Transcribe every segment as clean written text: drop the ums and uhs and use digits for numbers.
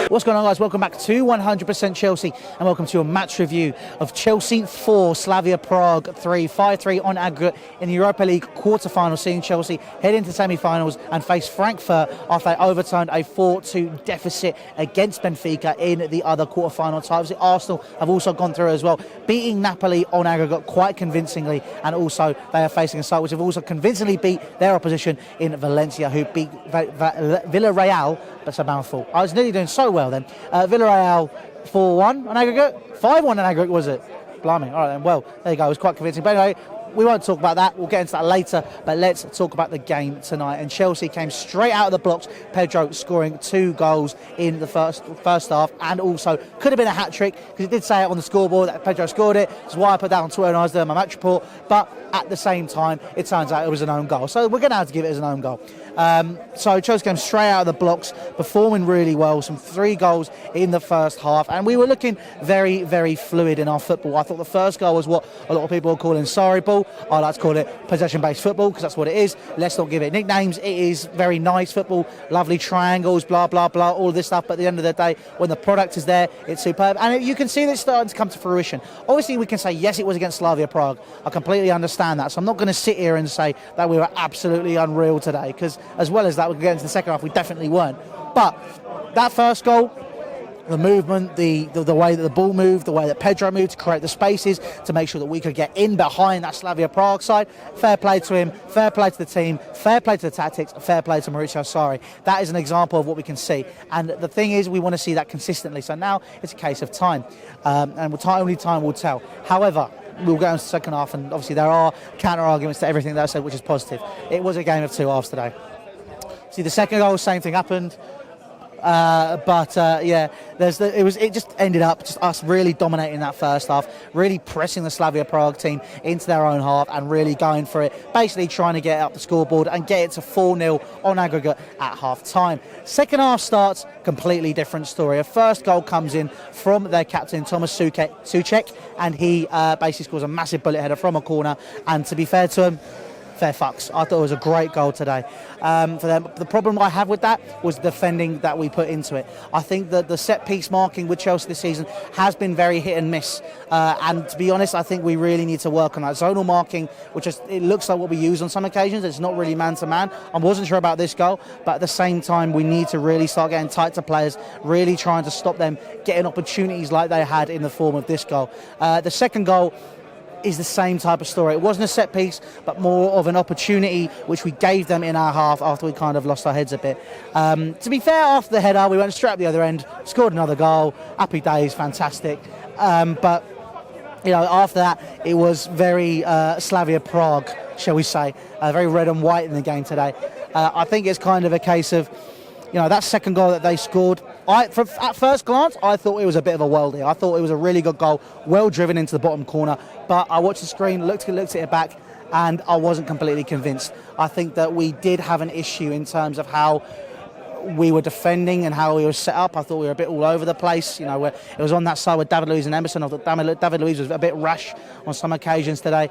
What's going on, guys? Welcome back to 100% Chelsea and welcome to a match review of Chelsea 4, Slavia Prague 3, 5-3 on aggregate in the Europa League quarter-final, seeing Chelsea head into semi-finals and face Frankfurt after they overturned a 4-2 deficit against Benfica in the other quarter-final ties. Arsenal have also gone through as well, beating Napoli on aggregate quite convincingly, and also they are facing a side which have also convincingly beat their opposition in Valencia, who beat Villarreal. That's a mouthful. I was nearly doing so well then. Villarreal 4-1 on aggregate. 5-1 on aggregate, was it? Blimey. All right then. Well, there you go. It was quite convincing. But anyway, we won't talk about that. We'll get into that later. But let's talk about the game tonight. And Chelsea came straight out of the blocks. Pedro scoring 2 goals in the first half, and also could have been a hat-trick because it did say it on the scoreboard that Pedro scored it. That's why I put that on Twitter and I was doing my match report. But at the same time, it turns out it was an own goal. So we're going to have to give it as an own goal. So Chelsea came straight out of the blocks, performing really well. Some 3 goals in the first half, and we were looking very, very fluid in our football. I thought the first goal was what a lot of people are calling sorry ball. I like to call it possession-based football because that's what it is. Let's not give it nicknames. It is very nice football, lovely triangles, blah, blah, blah, all this stuff. But at the end of the day, when the product is there, it's superb. And you can see that it's starting to come to fruition. Obviously, we can say, yes, it was against Slavia Prague. I completely understand that. So I'm not going to sit here and say that we were absolutely unreal today, because as well as that, we get into the second half, we definitely weren't. But that first goal, the movement, the way that the ball moved, the way that Pedro moved to create the spaces to make sure that we could get in behind that Slavia Prague side. Fair play to him, fair play to the team, fair play to the tactics, fair play to Maurizio Sarri. That is an example of what we can see. And the thing is, we want to see that consistently. So now it's a case of time. And only time will tell. However, we'll go into the second half, and obviously there are counter-arguments to everything that I said, which is positive. It was a game of 2 halves today. See, the second goal, same thing happened. It just ended up just us really dominating that first half, really pressing the Slavia Prague team into their own half and really going for it, basically trying to get up the scoreboard and get it to 4-0 on aggregate at half-time. Second half starts, completely different story. A first goal comes in from their captain, Thomas Souček, and he basically scores a massive bullet header from a corner, and to be fair to him, fair fucks. I thought it was a great goal today for them. The problem I have with that was the defending that we put into it. I think that the set-piece marking with Chelsea this season has been very hit and miss. And to be honest, I think we really need to work on that. Zonal marking, which it looks like what we use on some occasions. It's not really man-to-man. I wasn't sure about this goal, but at the same time, we need to really start getting tight to players, really trying to stop them getting opportunities like they had in the form of this goal. The second goal is the same type of story. It wasn't a set piece, but more of an opportunity which we gave them in our half after we kind of lost our heads a bit. To be fair, after the header, we went straight up the other end, scored another goal. Happy days, fantastic. But you know, after that, it was very Slavia Prague, shall we say, very red and white in the game today. I think it's kind of a case of, you know, that second goal that they scored, at first glance, I thought it was a bit of a worldie. I thought it was a really good goal, well driven into the bottom corner. But I watched the screen, looked at it back, and I wasn't completely convinced. I think that we did have an issue in terms of how we were defending and how we were set up. I thought we were a bit all over the place. You know, it was on that side with David Luiz and Emerson. I thought David Luiz was a bit rash on some occasions today.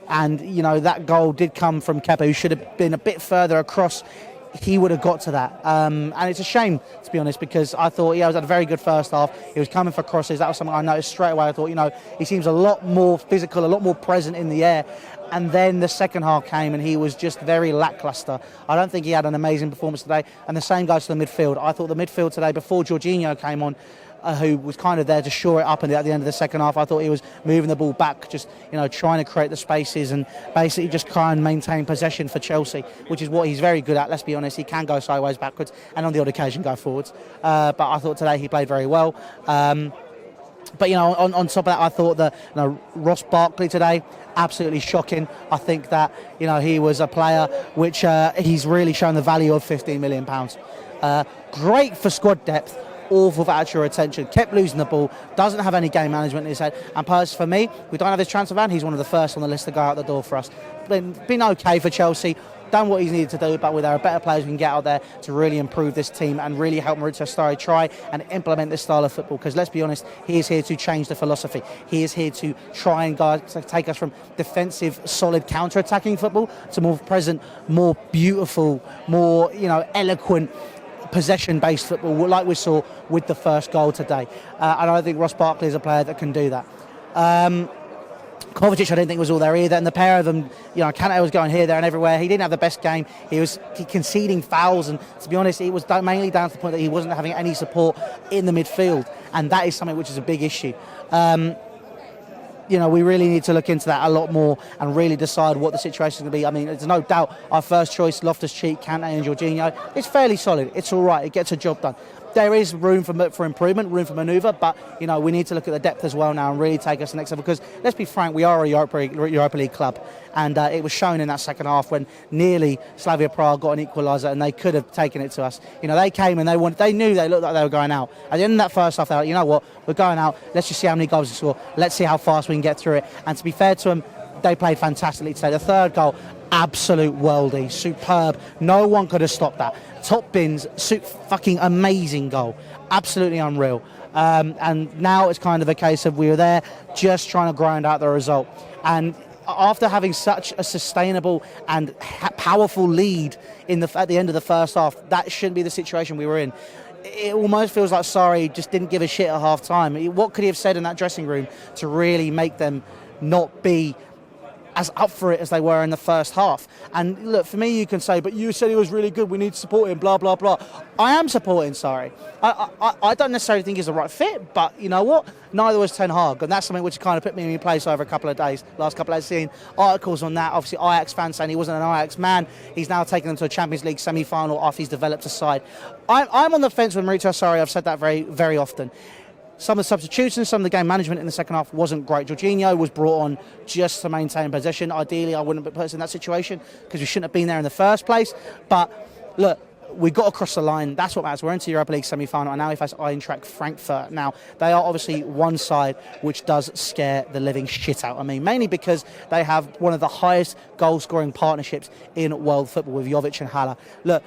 And, you know, that goal did come from Kepa, who should have been a bit further across. He would have got to that. And it's a shame, to be honest, because I thought, he was at a very good first half. He was coming for crosses. That was something I noticed straight away. I thought, you know, he seems a lot more physical, a lot more present in the air. And then the second half came and he was just very lacklustre. I don't think he had an amazing performance today. And the same goes to the midfield. I thought the midfield today, before Jorginho came on, who was kind of there to shore it up, and at the end of the second half I thought he was moving the ball back, just, you know, trying to create the spaces and basically just try and maintain possession for Chelsea, which is what he's very good at. Let's be honest, he can go sideways, backwards, and on the odd occasion go forwards, but I thought today he played very well. But, you know, on top of that, I thought that, you know, Ross Barkley today, absolutely shocking. I think that, you know, he was a player which he's really shown the value of £15 million. Great for squad depth, awful for actual retention, kept losing the ball, doesn't have any game management in his head. And personally, for me, we don't have his transfer ban. He's one of the first on the list to go out the door for us. Been okay for Chelsea, done what he's needed to do, but there are better players we can get out there to really improve this team and really help Maurizio Sarri try and implement this style of football. Because let's be honest, he is here to change the philosophy. He is here to try and take us from defensive, solid counter-attacking football to more present, more beautiful, more, you know, eloquent, possession-based football, like we saw with the first goal today. And I think Ross Barkley is a player that can do that. Kovacic, I didn't think was all there either, and the pair of them, Kante was going here, there, and everywhere. He didn't have the best game. He was conceding fouls, and to be honest, it was mainly down to the point that he wasn't having any support in the midfield, and that is something which is a big issue. We really need to look into that a lot more and really decide what the situation is going to be. I mean, there's no doubt our first choice, Loftus-Cheek, Kante and Jorginho, it's fairly solid. It's all right. It gets a job done. There is room for improvement, room for manoeuvre, but we need to look at the depth as well now and really take us to the next level. Because let's be frank, we are a Europa League club, and it was shown in that second half when nearly Slavia Prague got an equaliser and they could have taken it to us. They came and they knew they looked like they were going out. At the end of that first half, they were like, you know what, we're going out. Let's just see how many goals we score. Let's see how fast we can get through it. And to be fair to them, they played fantastically today. The third goal, absolute worldie, superb. No one could have stopped that. Top bins, fucking amazing goal. Absolutely unreal. And now it's kind of a case of we were there just trying to grind out the result. And after having such a sustainable and powerful lead at the end of the first half, that shouldn't be the situation we were in. It almost feels like Sarri just didn't give a shit at half time. What could he have said in that dressing room to really make them not be as up for it as they were in the first half? And look, for me, you can say, but you said he was really good, we need to support him, blah, blah, blah. I am supporting Sarri. I don't necessarily think he's the right fit, but you know what? Neither was Ten Hag, and that's something which kind of put me in place over a couple of days, last couple of days, seeing articles on that. Obviously, Ajax fans saying he wasn't an Ajax man. He's now taken them to a Champions League semi-final after he's developed a side. I'm on the fence with Maurizio Sarri. I've said that very, very often. Some of the substitutions, some of the game management in the second half wasn't great. Jorginho was brought on just to maintain possession. Ideally, I wouldn't have put us in that situation because we shouldn't have been there in the first place. But look, we got across the line. That's what matters. We're into the Europa League semi-final, and now we face Eintracht Frankfurt. Now, they are obviously one side which does scare the living shit out of me, mainly because they have one of the highest goal-scoring partnerships in world football with Jovic and Haller. Look,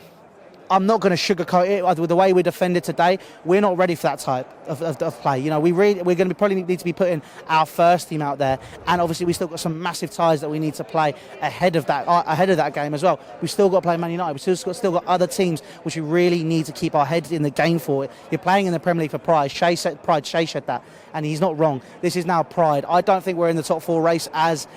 I'm not going to sugarcoat it. With the way we defended today, we're not ready for that type of play. We're going to probably need to be putting our first team out there, and obviously we still got some massive ties that we need to play ahead of that game as well. We've still got to play Man United. We've still got other teams which we really need to keep our heads in the game for. You're playing in the Premier League for pride. Shea said that, and he's not wrong. This is now pride. I don't think we're in the top four race as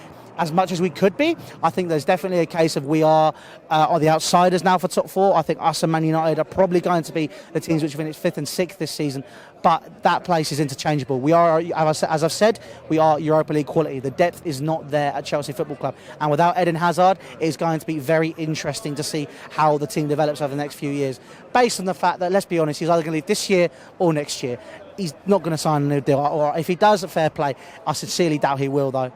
much as we could be. I think there's definitely a case of we are the outsiders now for top four. I think us and Man United are probably going to be the teams which finished 5th and 6th this season, but that place is interchangeable. We are, as I've said, we are Europa League quality. The depth is not there at Chelsea Football Club, and without Eden Hazard, it's going to be very interesting to see how the team develops over the next few years, based on the fact that, let's be honest, he's either going to leave this year or next year. He's not going to sign a new deal, or if he does, fair play. I sincerely doubt he will, though.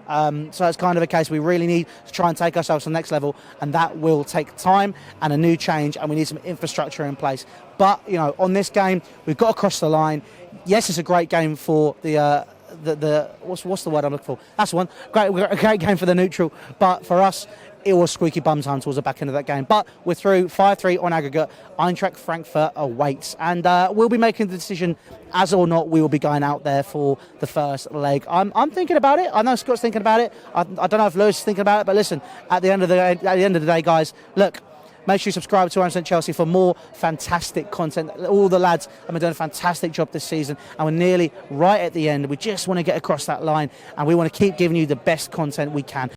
So it's kind of a case we really need to try and take ourselves to the next level, and that will take time and a new change, and we need some infrastructure in place. But on this game, we've got to cross the line. Yes, it's a great game for the what's the word I'm looking for? That's the one. Great game for the neutral, but for us, it was squeaky bum time towards the back end of that game. But we're through 5-3 on aggregate. Eintracht Frankfurt awaits. And we'll be making the decision as or not we will be going out there for the first leg. I'm thinking about it. I know Scott's thinking about it. I don't know if Lewis is thinking about it. But listen, at the end of the day, guys, look, make sure you subscribe to 100% Chelsea for more fantastic content. All the lads have been doing a fantastic job this season, and we're nearly right at the end. We just want to get across that line, and we want to keep giving you the best content we can.